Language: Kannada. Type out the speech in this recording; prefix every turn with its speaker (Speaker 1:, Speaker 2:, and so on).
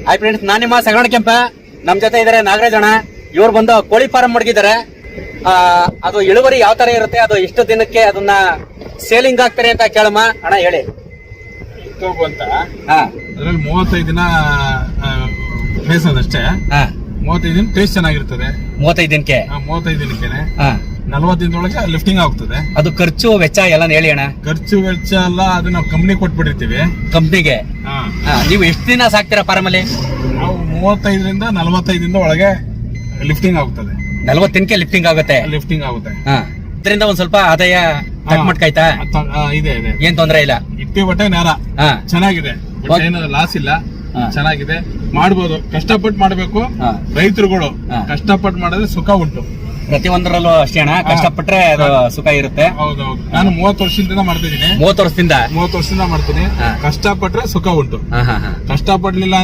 Speaker 1: ಹಾಯ್ ಫ್ರೆಂಡ್ಸ್, ನಾನು ನಿಮ್ಮ ಸಗಣ ಕೆಂಪ. ನಮ್ ಜೊತೆ ಇದಾರೆ ನಾಗರಾಜ್ ಅಣ್ಣ. ಇವ್ರು ಬಂದು ಕೋಳಿ ಫಾರ್ಮ್ ಮಡಗಿದ್ದಾರೆ. ಅದು ಇಳುವರಿ ಯಾವ ತರ ಇರುತ್ತೆ, ಅದು ಎಷ್ಟು ದಿನಕ್ಕೆ ಅದನ್ನ ಸೇಲಿಂಗ್ ಆಗ್ತಾರೆ ಅಂತ ಕೇಳಮ್ಮ. ಅಣ್ಣ ಹೇಳಿ.
Speaker 2: ಅಂತ ಅದ್ರಲ್ಲಿ 35 ದಿನ ಬೇಯಿಸೋದಷ್ಟೇ. 35 ದಿನ ಟೇಸ್ಟ್ ಚೆನ್ನಾಗಿರ್ತದೆ.
Speaker 1: 35 ದಿನಕ್ಕೆ
Speaker 2: 35 ದಿನಕ್ಕೆ 40 ದಿನದೊಳಗೆ ಲಿಫ್ಟಿಂಗ್ ಆಗ್ತದೆ.
Speaker 1: ಅದು ಖರ್ಚು ವೆಚ್ಚ ಎಲ್ಲ ಹೇಳಿ ಅಣ್ಣ.
Speaker 2: ಖರ್ಚು ವೆಚ್ಚ ಎಲ್ಲ ಅದು ನಾವು ಕಂಪ್ನಿ ಕೊಟ್ಬಿಟ್ಟಿರ್ತೀವಿ.
Speaker 1: ಕಂಪ್ನಿಗೆ ನೀವು ಎಷ್ಟು ದಿನ ಸಾಕ್ತೀರಾ ಫಾರ್ಮ್ ಅಲ್ಲಿ?
Speaker 2: ನಾವು 35ರಿಂದ 45 ದಿನದ ಒಳಗೆ ಲಿಫ್ಟಿಂಗ್ ಆಗ್ತದೆ.
Speaker 1: 40 ದಿನಕ್ಕೆ ಲಿಫ್ಟಿಂಗ್ ಆಗುತ್ತೆ. ಇದರಿಂದ ಒಂದ್ ಸ್ವಲ್ಪ ಆದಾಯ ಮಟ್ಕಾಯ್ತಾ?
Speaker 2: ಇದೆ ಇದೆ,
Speaker 1: ಏನ್ ತೊಂದ್ರೆ ಇಲ್ಲ.
Speaker 2: ಇಟ್ಟಿ ಬಟ್ಟೆ ನೇರ ಚೆನ್ನಾಗಿದೆ, ಲಾಸ್ ಇಲ್ಲ, ಚೆನ್ನಾಗಿದೆ. ಮಾಡ್ಬೋದು, ಕಷ್ಟಪಟ್ಟು ಮಾಡ್ಬೇಕು. ರೈತರುಗಳು ಕಷ್ಟಪಟ್ಟು ಮಾಡಿದ್ರೆ ಸುಖ ಉಂಟು.
Speaker 1: ಪ್ರತಿಯೊಂದರಲ್ಲೂ ಅಷ್ಟೇ ಅಣ್ಣ, ಕಷ್ಟಪಟ್ರೆ ಅದು ಸುಖ ಇರುತ್ತೆ.
Speaker 2: ಹೌದೌದು. ನಾನು 30 ವರ್ಷದಿಂದ ಮಾಡ್ತಿದ್ದೀನಿ.
Speaker 1: 30 ವರ್ಷದಿಂದ
Speaker 2: ಮಾಡ್ತೀನಿ. ಕಷ್ಟಪಟ್ರೆ ಸುಖ ಉಂಟು. ಕಷ್ಟಪಡ್ಲಿಲ್ಲ